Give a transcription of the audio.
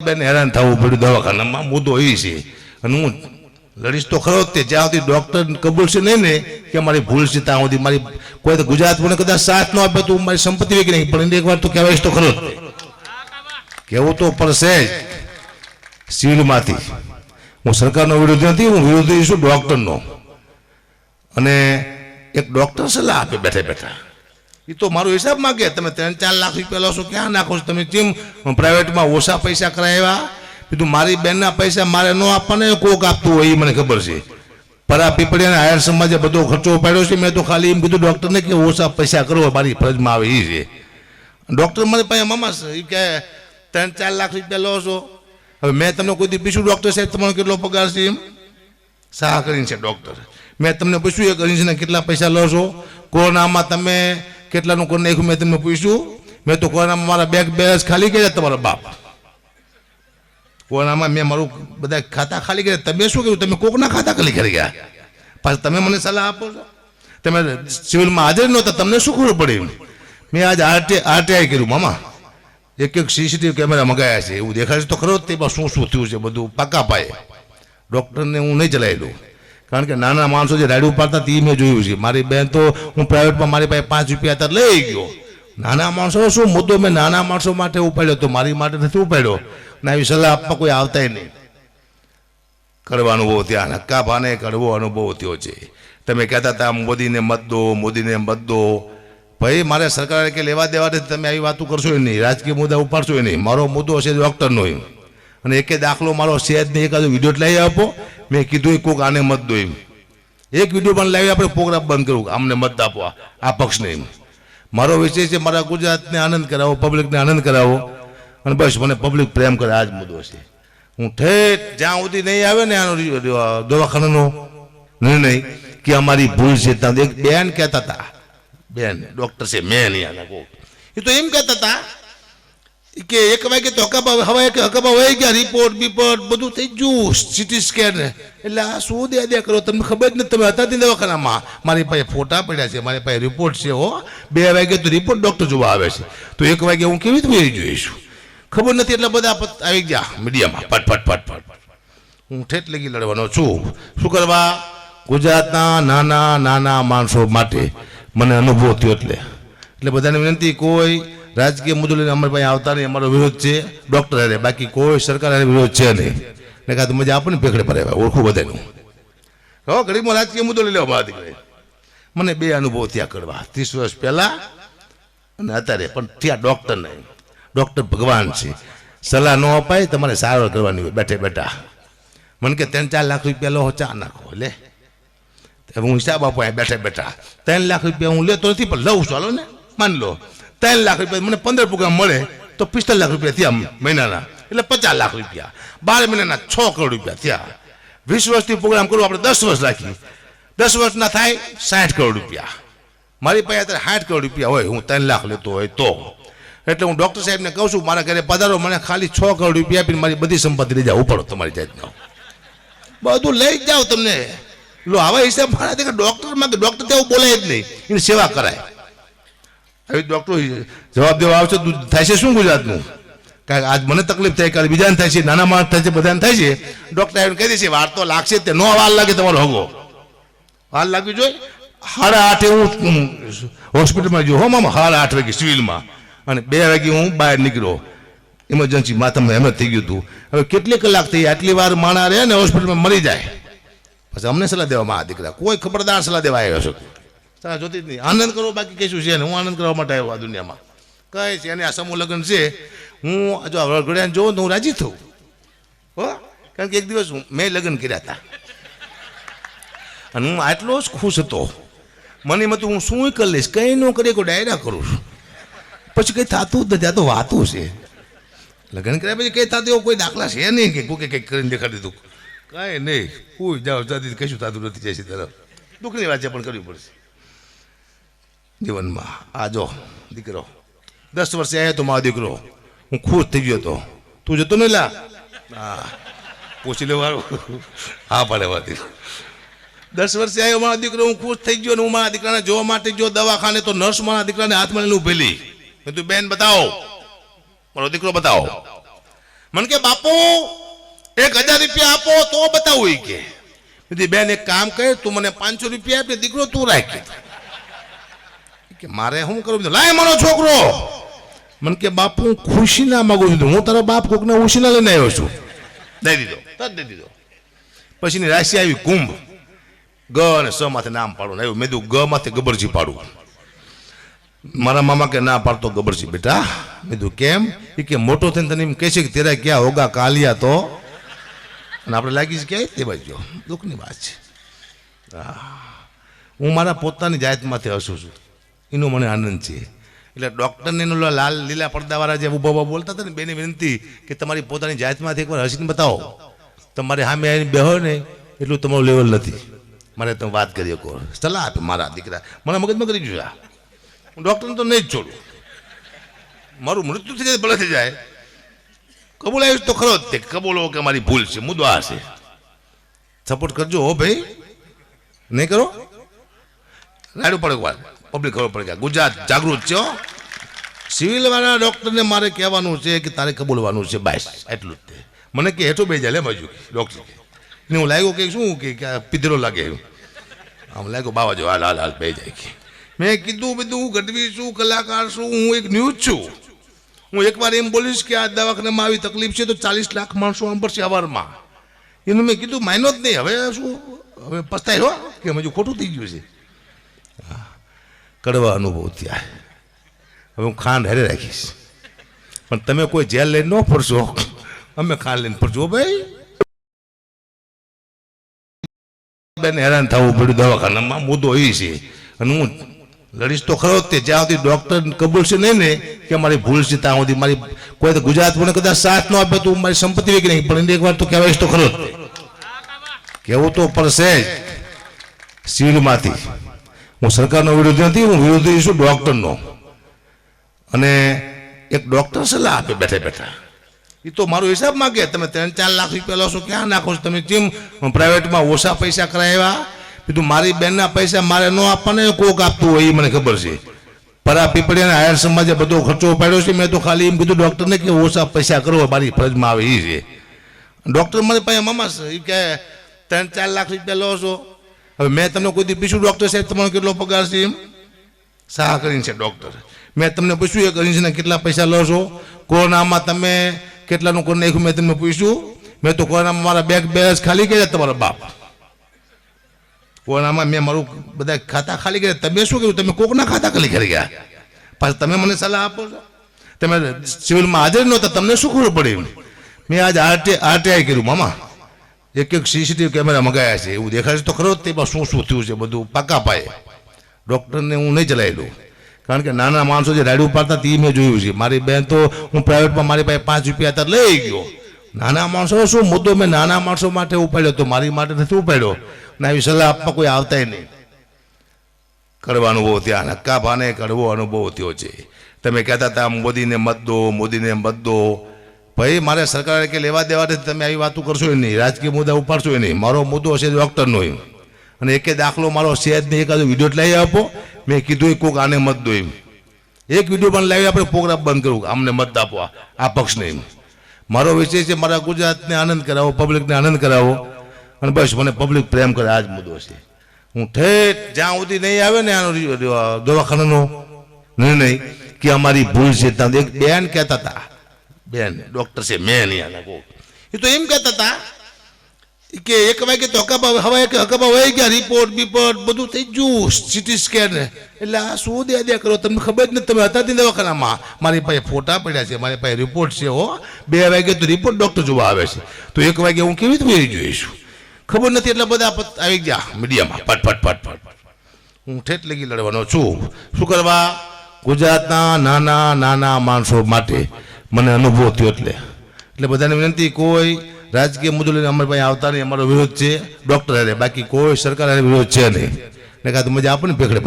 બેન હેરાન થવું પડ્યું દવાખાનામાં, મુદ્દો એ છે. અને હું લડીશ તો ખરો જ તે, જ્યાં સુધી ડૉક્ટર કબૂલ છે નહીં ને કે મારી ભૂલ છે ત્યાં સુધી મારી કોઈ ગુજરાત મને કદાચ સાથ ન આપે તો મારી સંપત્તિ વેચી નહીં, પણ એક વાર તો કહેવાય તો ખરો જ તે, કહેવું તો પડશે જ. સિવિલમાંથી હું સરકારનો વિરોધ નથી, હું વિરોધી છું ડૉક્ટરનો. અને એક ડૉક્ટર સલાહ આપે બેઠા બેઠા, એ તો મારો હિસાબ માગે, તમે 3-4 લાખ રૂપિયા લો છો ક્યાં નાખો છો તમે? કેમ પ્રાઇવેટમાં ઓછા પૈસા કરાવ્યા? કીધું મારી બેનના પૈસા મારે ન આપવાને, કોક આપતું હોય એ મને ખબર છે. પરા પીપળિયાના હાયર સમાજે બધો ખર્ચો ઉપાડ્યો છે. મેં તો ખાલી એમ કીધું ડૉક્ટરને કે ઓછા પૈસા કરો, મારી ફરજમાં આવે એ છે. ડૉક્ટર મારી પાસે મામા એ કે 3-4 લાખ રૂપિયા લો છો. હવે મેં તમને કોઈ દી પૂછ્યું ડૉક્ટર સાહેબ તમારો કેટલો પગાર છે? એમ સાહ કરીને છે ડૉક્ટર. મેં તમને પૂછ્યું એક અરીંજના કેટલા પૈસા લો છો? કોરોનામાં તમે કેટલાનું કરી નાખ્યું મેં તમને પૂછ્યું? મેં તો કોરોનામાં મારા બેંક બેલેન્સ ખાલી કર્યા તમારા બાપ. કોરોનામાં મેં મારું બધા ખાતા ખાલી કર્યા. તમે શું કર્યું? તમે કોકના ખાતા ખાલી કરી ગયા, પાછું તમે મને સલાહ આપો છો? તમે સિવિલમાં હાજર નહોતા, તમને શું ખબર પડી? મેં આજ આરટીઆઈ કર્યું મામા, એક સીસીટીવી કેમેરા મગાવ્યા છે, એવું દેખાય છે તો ખરો જ તેમાં શું શું થયું છે બધું પાકા પાયે. ડૉક્ટરને હું નહીં ચલાવેલું, કારણ કે નાના માણસો જે રાડું પાડતા તે મેં જોયું છે. મારી બેન તો હું પ્રાઇવેટમાં મારી પાસે 5 રૂપિયા હતા લઈ ગયો. નાના માણસો શું મુદ્દો મેં નાના માણસો માટે ઉપાડ્યો તો મારી માટે નથી ઉપાડ્યો. ને આવી સલાહ આપવા કોઈ આવતાય નહીં. કડવો અનુભવ ત્યાં હક્કા ભાને કડવો અનુભવ થયો છે. તમે કહેતા હતા મોદીને મત દો, મોદીને મત દો. ભાઈ મારે સરકારે કે લેવા દેવા નથી, તમે આવી વાતો કરશો નહીં, રાજકીય મુદ્દા ઉપાડશો નહીં. મારો મુદ્દો છે ડૉક્ટરનો. અને એકે દાખલો મારો સેજ નહીં, એકાદો વિડીયો લઈ આપો. મેં કીધું કોક આને મત દો એમ, એક વિડીયો પણ લાવી આપણે પ્રોગ્રામ બંધ કરવું, આમને મત આપો આ પક્ષને. એમ મારો વિષય છે મારા ગુજરાતને આનંદ કરાવો, પબ્લિકને આનંદ કરાવો, અને બસ મને પબ્લિક પ્રેમ કરે, આ જ મુદ્દો છે. હું ઠેઠ જ્યાં સુધી નહીં આવે ને આનો દવાખાનાનો નિર્ણય કે અમારી ભૂલ છે, ત્યાં એક બેન કહેતા હતા, બેન ડૉક્ટર છે મેં નહીં આના એ તો એમ કહેતા હતા કે 1 વાગે તો હકાબા વહી ગયા, રિપોર્ટ બીપોર્ટ બધું થઈ ગયું, સિટી સ્કેન. એટલે આ શું દે કરો, તમને ખબર જ નથી, તમે હતા જ દવાખાનામાં. મારી પાસે ફોટા પડ્યા છે, મારી પાસે રિપોર્ટ છે. 2 વાગે તો રિપોર્ટ ડૉક્ટર જોવા આવે છે, તો 1 વાગે હું કેવી રીતે વહી જોઈશું? ખબર નથી. એટલે બધા આવી ગયા મીડિયામાં ફટ. હું ઠેઠ લગી લડવાનો છું. શું કરવા? ગુજરાતના નાના માણસો માટે મને અનુભવ થયો. એટલે બધાને વિનંતી, કોઈ રાજકીય મુદ્દો લઈને અમારી પાસે આવતા નહીં. અમારો વિરોધ છે ડૉક્ટર હારે, બાકી કોઈ સરકાર હારે વિરોધ છે નહીં. ને કાં તો મજા આપણને પેકડે ભરાય ઓળખું બધાનું. હો ઘડીમાં રાજકીય મુદ્દો લઈ લેવા દીકરે. મને 2 અનુભવ થયા કરવા, 30 વર્ષ પહેલાં અને અત્યારે. પણ ત્યાં ડૉક્ટર નહીં, ડૉક્ટર ભગવાન છે. સલાહ ન અપાય, તમારે સારવાર કરવાની હોય બેઠા. મને કે 3-4 લાખ રૂપિયા લો, ચા નાખો લે. હું હિસાબ આપો બેઠા 3 લાખ રૂપિયા હું લેતો નથી, પણ લઉં ચાલો ને, માની લો 3 લાખ રૂપિયા મને 15 પ્રોગ્રામ મળે તો 45 લાખ રૂપિયા થયા મહિનાના, એટલે 50 લાખ રૂપિયા. 12 મહિનાના 6 કરોડ રૂપિયા થયા. 20 વર્ષથી પ્રોગ્રામ કરું, આપણે 10 વર્ષ રાખી, 10 વર્ષના થાય 60 કરોડ રૂપિયા. મારી પાસે અત્યારે 60 કરોડ રૂપિયા હોય, હું 3 લાખ લેતો હોય તો. એટલે હું ડૉક્ટર સાહેબને કહું છું, મારા ઘરે પધારો, મને ખાલી 6 કરોડ રૂપિયા આપીને મારી બધી સંપત્તિ લઈ જાઓ, ઉપાડો તમારી જાતનો, બધું લઈ જાઓ તમને. લો આવા હિસાબ મારા કે ડૉક્ટરમાં કે ડૉક્ટર તેવું બોલાય જ નહીં, એની સેવા કરાય. હવે ડૉક્ટર જવાબ દેવા આવશે, થાય છે શું ગુજરાતનું? કારણ કે આજ મને તકલીફ થાય, કાલે બીજાને થાય છે, નાના માણસ થાય છે, બધાને થાય છે. ડૉક્ટર એમ કહી દે છે વાર તો લાગશે, તે નો વાર લાગે તમારો હગો, વાર લાગવી જોઈએ. 8:30 હું હોસ્પિટલમાં ગયો, હો મામા 8:30 વાગે સિવિલમાં, અને 2 વાગે હું બહાર નીકળ્યો. ઇમરજન્સી માથામાં એમ જ થઈ ગયું હતું. હવે કેટલી કલાક થઈ, આટલી વાર માણા રહે ને હોસ્પિટલમાં મરી જાય. પછી અમને સલાહ દેવામાં આ દીકરા કોઈ ખબરદાર સલાહ દેવા આવ્યો છો, સલાહ જોતી જ નહીં. આનંદ કરો, બાકી કશું છે ને. હું આનંદ કરવા માટે આવ્યો આ દુનિયામાં, કઈ છે. અને આ સમૂહ લગ્ન છે, હું જો વરઘોડિયાને જોઉં તો હું રાજી થઉં. હો, કારણ કે એક દિવસ મેં લગ્ન કર્યા હતા અને હું આટલો જ ખુશ હતો. મને એમ હતું હું શું કરી લઈશ, કંઈ ન કરી કોઈ ડાયરા કરું છું, પછી કંઈ થતું જ નથી. આ તો વાતું છે. લગ્ન કર્યા પછી કંઈ થતું એવો કોઈ દાખલા છે નહીં કે કોઈ કંઈક કરીને દેખાડી દીધું, કાંઈ નહીં. કોઈ જાઓ જતી કશું થતું નથી. જાય છે તરફ દુઃખની વાત છે, પણ કરવી પડશે જીવનમાં. આ જો દીકરો 10 વર્ષે આવ્યો તો મારો દીકરો, હું ખુશ થઈ ગયો હતો. તું જતો નહીં લા? હા, પૂછી લેવાનું. હા પડે વાત. 10 વર્ષે આવ્યો મારો દીકરો, હું ખુશ થઈ ગયો. ને હું મારા દીકરાને જોવા માટે ગયો દવાખાને, તો નર્સ મારા દીકરાને હાથમાં લઈને ઊભેલી. મેં તું બેન બતાવો, મારો દીકરો બતાવો. મને કે બાપુ 1000 રૂપિયા આપો તો બતાવું કે કીધી બેન એક કામ કર, તું મને 500 રૂપિયા આપે, દીકરો તું રાખ કે મારે શું કરવું? લાય મારો છોકરો. મને કે બાપુ હું ખુશી ના માગું છું, હું તારો બાપ કોકને ઉશીના લઈને આવ્યો છું. દઈ દીધો, તરત દઈ દીધો. પછીની રાશિ આવી કુંભ. ગ અને સ માથે નામ પાડવું આવ્યું. મેં કીધું ગ માથે ગબરજી પાડવું. મારા મામા કે ના પાડતો ગબરજી બેટા. મેં કીધું કેમ? એ કે મોટો થઈને તને એમ કહે છે કે તેરા ક્યાં હોગા કાલિયા તો, અને આપણે લાગી છે ક્યાંય તે બાજુ દુઃખની વાત છે. હું મારા પોતાની જાતમાંથી હસું છું, એનો મને આનંદ છે. એટલે ડૉક્ટરને લાલ લીલા પડદાવાળા જે ઉભા બોલતા હતા ને, બેની વિનંતી કે તમારી પોતાની જાતમાંથી એકવાર હસીને બતાવો. તમારે સામે આવીને બેહો ને એટલું તમારું લેવલ નથી. મારે તમે વાત કરી શકો, સલાહ આપે મારા દીકરા. મને મગજમાં કરી જોયા, હું ડૉક્ટરને તો નહીં જ છોડું. મારું મૃત્યુ થઈ જાય ભલે થઈ જાય, કબૂલ આવીશ તો ખરો જ તે. કબૂલો કે મારી ભૂલ છે, મુદ્દો આ છે. સપોર્ટ કરજો હો ભાઈ, નહીં કરો રાડું પડે વાત, પબ્લિક ખબર પડે કે ગુજરાત જાગૃત છે. સિવિલવાળા ડૉક્ટરને મારે કહેવાનું છે કે તારે કબૂલવાનું છે, બસ એટલું જ. મને કે હેઠો બે જાય લે બાજુ ડૉક્ટર ને હું લાગ્યો કે શું કે પીધેલો લાગે, આમ લાગ્યો બાવા જો હાલ હાલ હાલ બે જાય કે. મેં કીધું બધું હું ગઢવી છું, કલાકાર છું, હું એક ન્યૂઝ છું. હું એકવાર એમ બોલીશ કે આ દવાખાનામાં આવી તકલીફ છે તો 40 લાખ માણસો આમ પડશે અવારમાં. એનું મેં કીધું માયનો જ નહીં. હવે શું, હવે પસ્તાય હો કે હજુ ખોટું થઈ ગયું છે. કડવા અનુભવ થયા. હવે હું ખાંડ હારે રાખીશ, પણ તમે કોઈ જેલ લઈને ન ફરશો, અમે ખાંડ લઈને ફરજો ભાઈ. બેન હેરાન થવું પડ્યું દવાખાનામાં, મુદ્દો એ છે. અને હું લડીશ તો ખરો જ તે, જ્યાં સુધી ડૉક્ટર કબૂલ છે નહીં ને કે મારી ભૂલ છે, ત્યાં સુધી મારી કોઈ તો ગુજરાત મને કદાચ સાથ ન આપે તો મારી સંપત્તિ વેચી નહીં, પણ એક વાર તો કહેવાય તો ખરો જ. કહેવું તો પડશે જ. સિવિલમાંથી હું સરકારનો વિરોધ નથી, હું વિરોધી છું ડૉક્ટરનો. અને એક ડૉક્ટર સલાહ આપે બેઠા બેઠા, એ તો મારો હિસાબ માગે. તમે 3-4 લાખ રૂપિયા લો છો, ક્યાં નાખો છો તમે? કેમ પ્રાઇવેટમાં ઓછા પૈસા કરાવ્યા? કીધું મારી બેનના પૈસા મારે ન આપવાને, કોક આપતું હોય એ મને ખબર છે. પરા પીપળિયાના હાયર સમાજે બધો ખર્ચો ઉપાડ્યો છે. મેં તો ખાલી એમ કીધું ડૉક્ટરને કે ઓછા પૈસા કરો, મારી ફરજમાં આવે એ છે. ડૉક્ટર મારી પાસે મામા એ કે 3-4 લાખ રૂપિયા લો છો. હવે મેં તમને કોઈ દી પૂછ્યું ડૉક્ટર સાહેબ તમારો કેટલો પગાર છે? એમ સાહ કરીને છે ડૉક્ટર. મેં તમને પૂછ્યું એ કરીને કેટલા પૈસા લો છો? કોરોનામાં તમે કેટલાનું કરી નાખ્યું મેં તમને પૂછ્યું? મેં તો કોરોનામાં મારા બેંક બેલેન્સ ખાલી કર્યા તમારા બાપ. કોરોનામાં મેં મારું બધા ખાતા ખાલી કર્યા. તમે શું કર્યું? તમે કોકના ખાતા ખાલી કરી ગયા. પાછું તમે મને સલાહ આપો છો. તમે સિવિલમાં હાજર નહોતા, તમને શું ખબર પડે? મેં આજ આરટીઆઈ કર્યું મામા. એક સીસીટીવી કેમેરા મગાવ્યા છે, એવું દેખાય છે તો ખરો જ તે શું શું થયું છે બધું પાકા પાયે. ડૉક્ટરને હું નહીં ચલાવેલું, કારણ કે નાના માણસો જે રાડું પાડતા તે મેં જોયું છે. મારી બેન તો હું પ્રાઇવેટમાં મારી પાસે 5 રૂપિયા હતા લઈ ગયો. નાના માણસો શું મુદ્દો મેં નાના માણસો માટે ઉપાડ્યો તો મારી માટે નથી ઉપાડ્યો. ના એવી સલાહ આપવા કોઈ આવતાય નહીં. કડવા અનુભવ થયા, નક્કા ભાને કડવો અનુભવ થયો છે. તમે કહેતા હતા મોદીને મત દો, મોદીને મત દો. ભાઈ મારે સરકારે કે લેવા દેવા નથી, તમે આવી વાતો કરશો નહીં, રાજકીય મુદ્દા ઉપાડશો નહીં. મારો મુદ્દો છે ડૉક્ટરનો. અને એકે દાખલો મારો છે જ નહીં. એકાદો વિડીયો લઈ આપો. મેં કીધું કોક આને મત દો એમ. એક વિડીયો પણ લાવી આપણે પ્રોગ્રામ બંધ કરવું, આમને મત આપો આ પક્ષને એમ. મારો વિષય છે મારા ગુજરાતને આનંદ કરાવો, પબ્લિકને આનંદ કરાવો, અને બસ મને પબ્લિક પ્રેમ કરે, આ જ મુદ્દો છે. હું ઠેઠ જ્યાં સુધી નહીં આવે ને આનો દવાખાનાનો નિર્ણય કે અમારી ભૂલ છે, ત્યાં એક બેન કહેતા હતા, બેન ડૉક્ટર છે મેં નહીં આના કહું, એ તો એમ કહેતા હતા કે 1 વાગે તો હકાબા વહી ગયા, રિપોર્ટ બીપોર્ટ બધું થઈ ગયું, સિટી સ્કેન. એટલે આ શું દે કરો, તમને ખબર જ નથી. તમે હતા જ દવાખાનામાં, મારી પાસે ફોટા પડ્યા છે, મારી પાસે રિપોર્ટ છે. હો 2 વાગે તો રિપોર્ટ ડૉક્ટર જોવા આવે છે, તો 1 વાગે હું કેવી રીતે જોઈશું? ખબર નથી. એટલે બધા આવી ગયા મીડિયામાં ફટ. હું ઠેઠ લગી લડવાનો છું. શું કરવા? ગુજરાતના નાના માણસો માટે મને અનુભવ થયો. એટલે બધાને વિનંતી, કોઈ રાજકીય મુદ્દો લઈને અમારી પાસે આવતા નહીં. અમારો વિરોધ છે ડૉક્ટર હારે, બાકી કોઈ સરકાર હારે વિરોધ છે નહીં. ને કાં તો મજા આપણને પેખડે